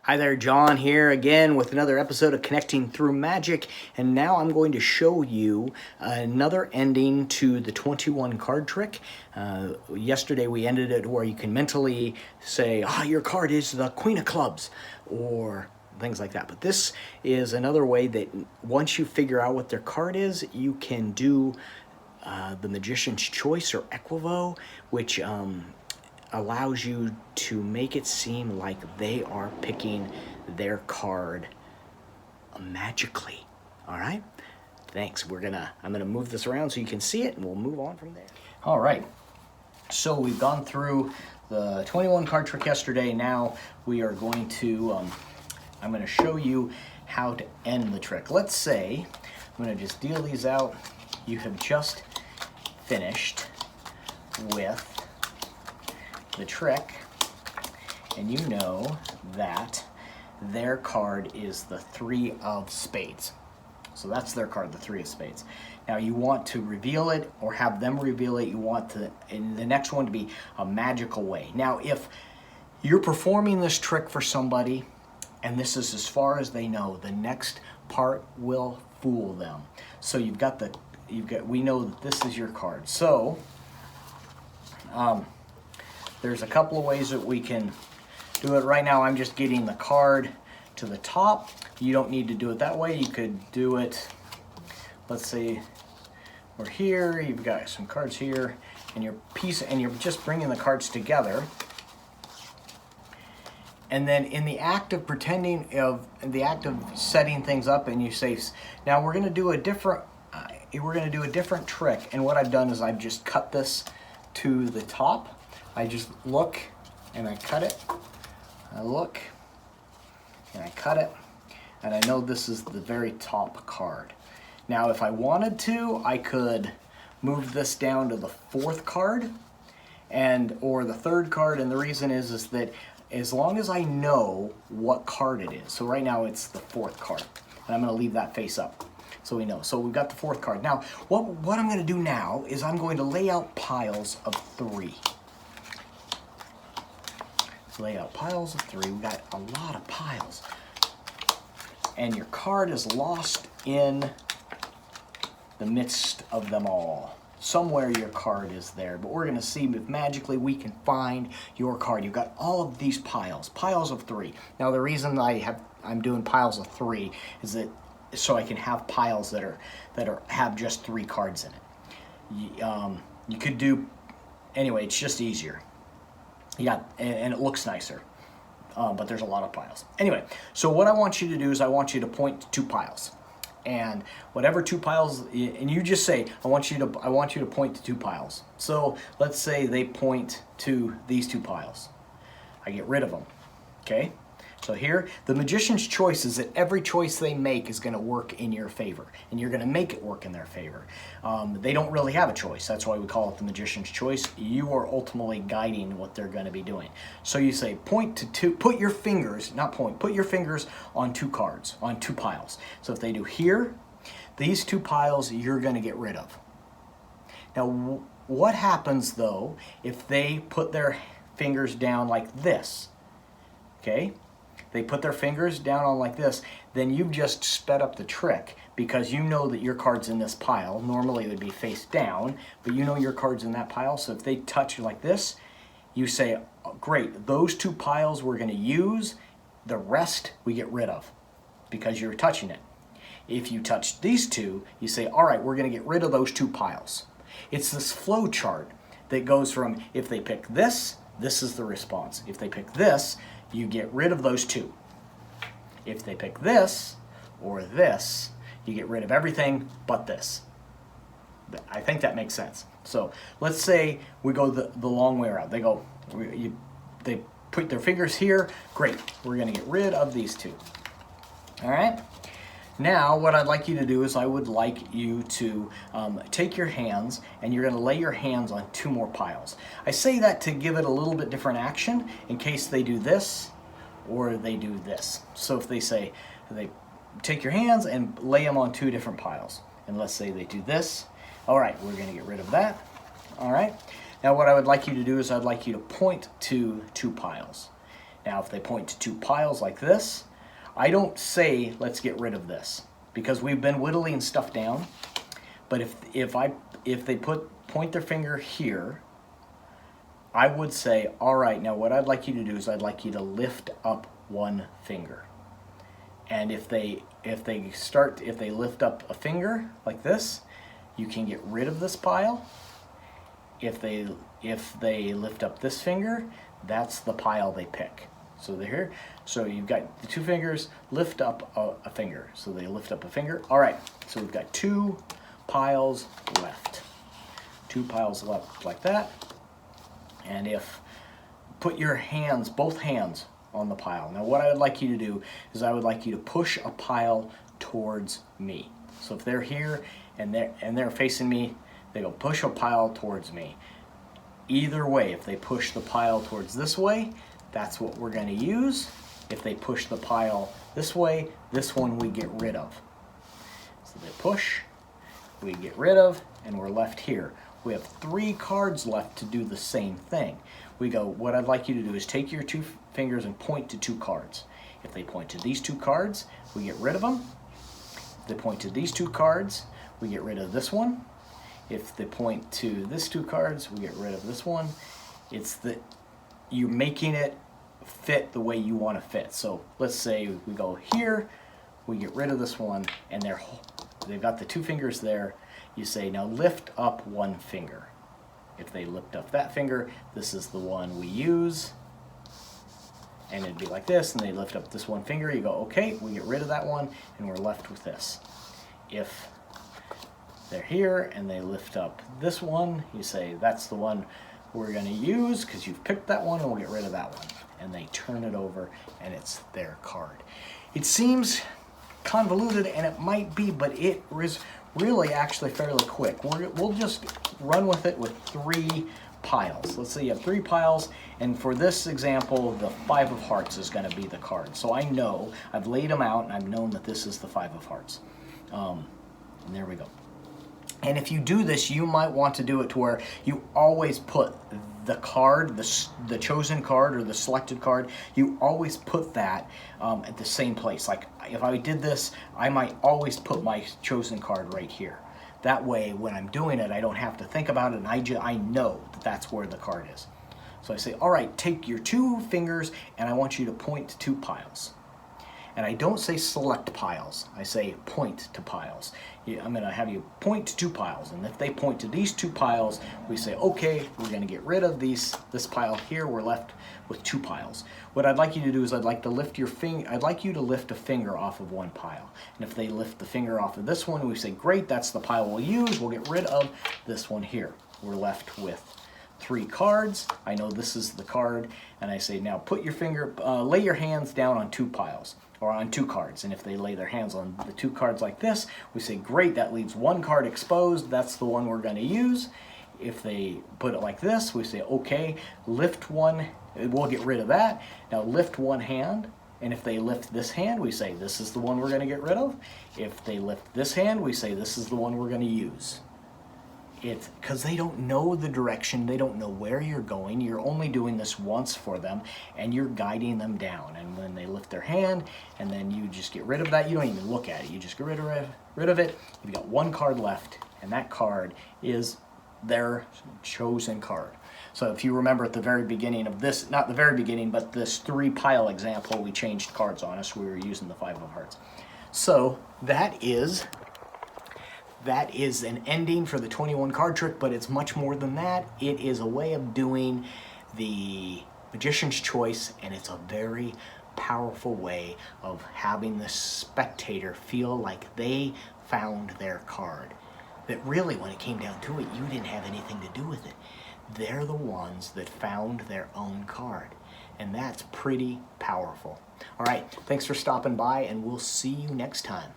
Hi there, John here again with another episode of Connecting Through Magic, and now I'm going to show you another ending to the 21 card trick. Yesterday we ended it where you can mentally say, your card is the Queen of Clubs, or things like that. But this is another way that once you figure out what their card is, you can do the Magician's Choice or Equivoque, which allows you to make it seem like they are picking their card magically. All right? Thanks. I'm gonna move this around so you can see it, and we'll move on from there. All right. So we've gone through the 21 card trick yesterday. Now we are going to, I'm gonna show you how to end the trick. Let's say, I'm gonna just deal these out. You have just finished with the trick, and you know that their card is the 3 of spades. So that's their card, the 3 of spades. Now you want to reveal it or have them reveal it. You want in the next one to be a magical way. Now if you're performing this trick for somebody and this is as far as they know, the next part will fool them. So we know that this is your card. So there's a couple of ways that we can do it. Right now I'm just getting the card to the top. You don't need to do it that way. You could do it, let's say we're here, you've got some cards here, and you're just bringing the cards together. And then in the act of setting things up, and you say, now we're gonna do a different trick. And what I've done is I've just cut this to the top. I just look and I cut it. I look and I cut it. And I know this is the very top card. Now if I wanted to, I could move this down to the 4th card or the 3rd card. And the reason is that as long as I know what card it is. So right now it's the 4th card. And I'm gonna leave that face up so we know. So we've got the 4th card. Now what I'm gonna do now is I'm going to lay out piles of 3. Lay out piles of 3. We got a lot of piles. And your card is lost in the midst of them all. Somewhere your card is there, but we're gonna see if magically we can find your card. You've got all of these piles of 3. Now the reason I'm doing piles of 3 is that so I can have piles that have just 3 cards in it. You could do, anyway, it's just easier. Yeah, and it looks nicer, but there's a lot of piles. Anyway, so what I want you to do is I want you to point to 2 piles, and whatever 2 piles, and you just say, I want you to point to 2 piles. So let's say they point to these 2 piles. I get rid of them, okay? So here, the Magician's Choice is that every choice they make is gonna work in your favor, and you're gonna make it work in their favor. They don't really have a choice. That's why we call it the Magician's Choice. You are ultimately guiding what they're gonna be doing. So you say, put your fingers on 2 cards, on 2 piles. So if they do here, these 2 piles you're gonna get rid of. Now, what happens though if they put their fingers down like this, okay? They put their fingers down on like this, then you've just sped up the trick because you know that your card's in this pile. Normally it would be face down, but you know your card's in that pile. So if they touch you like this, you say, oh, great, those 2 piles we're gonna use, the rest we get rid of because you're touching it. If you touch these 2, you say, all right, we're gonna get rid of those 2 piles. It's this flow chart that goes from if they pick this is the response. If they pick this, you get rid of those 2. If they pick this or this, you get rid of everything but this. I think that makes sense. So let's say we go the long way around. They put their fingers here. Great, we're gonna get rid of these 2. All right? Now, what I'd like you to do is I would like you to take your hands and you're gonna lay your hands on 2 more piles. I say that to give it a little bit different action in case they do this or they do this. So if they take your hands and lay them on 2 different piles. And let's say they do this. All right, we're gonna get rid of that. All right. Now what I would like you to do is I'd like you to point to 2 piles. Now if they point to two piles like this, I don't say let's get rid of this because we've been whittling stuff down. But if they point their finger here, I would say, all right, now what I'd like you to do is I'd like you to lift up one finger. And if they lift up a finger like this, you can get rid of this pile. If they lift up this finger, that's the pile they pick. So they're here. So you've got the two fingers, lift up a finger. So they lift up a finger. All right, so we've got two piles left. Two piles left like that. And put your hands, both hands on the pile. Now what I would like you to do is I would like you to push a pile towards me. So if they're here and they're facing me, they go push a pile towards me. Either way, if they push the pile towards this way, that's what we're going to use. If they push the pile this way, this one we get rid of. So they push, we get rid of, and we're left here. We have 3 cards left to do the same thing. We go, what I'd like you to do is take your 2 fingers and point to 2 cards. If they point to these 2 cards, we get rid of them. If they point to these 2 cards, we get rid of this one. If they point to this 2 cards, we get rid of this one. You're making it fit the way you want to fit. So let's say we go here, we get rid of this one, and they've got the 2 fingers there. You say, now lift up 1 finger. If they lift up that finger, this is the one we use. And it'd be like this, and they lift up this 1 finger, you go, okay, we get rid of that one, and we're left with this. If they're here and they lift up this one, you say, that's the one we're gonna use because you've picked that one, and we'll get rid of that one. And they turn it over, and it's their card. It seems convoluted, and it might be, but it is really actually fairly quick. We'll just run with it with 3 piles. Let's say you have 3 piles, and for this example, the 5 of hearts is going to be the card. So I know, I've laid them out, and I've known that this is the 5 of hearts. And there we go. And if you do this, you might want to do it to where you always put the card, the chosen card or the selected card, you always put that at the same place. Like if I did this, I might always put my chosen card right here. That way, when I'm doing it, I don't have to think about it, and I know that that's where the card is. So I say, all right, take your 2 fingers, and I want you to point to 2 piles. And I don't say select piles, I say point to piles. I'm gonna have you point to 2 piles, and if they point to these 2 piles, we say, okay, we're gonna get rid of this pile here, we're left with 2 piles. What I'd like you to do is I'd like you to lift a finger off of 1 pile. And if they lift the finger off of this one, we say, great, that's the pile we'll use, we'll get rid of this one here. We're left with 3 cards. I know this is the card, and I say, now put your finger, lay your hands down on 2 piles. Or on 2 cards, and if they lay their hands on the 2 cards like this, we say, great, that leaves 1 card exposed, that's the one we're going to use. If they put it like this, we say, okay, lift one, we'll get rid of that. Now lift 1 hand, and if they lift this hand, we say, this is the one we're going to get rid of. If they lift this hand, we say, this is the one we're going to use. It's because they don't know the direction, they don't know where you're going. You're only doing this once for them, and you're guiding them down. And when they lift their hand, and then you just get rid of that, you don't even look at it, you just get rid of it. You've got 1 card left, and that card is their chosen card. So if you remember at the very beginning of this, not the very beginning, but this 3 pile example, we changed cards on us, we were using the 5 of hearts. So that is an ending for the 21 card trick, but it's much more than that. It is a way of doing the Magician's Choice, and it's a very powerful way of having the spectator feel like they found their card. That really, when it came down to it, you didn't have anything to do with it. They're the ones that found their own card, and that's pretty powerful. All right, thanks for stopping by, and we'll see you next time.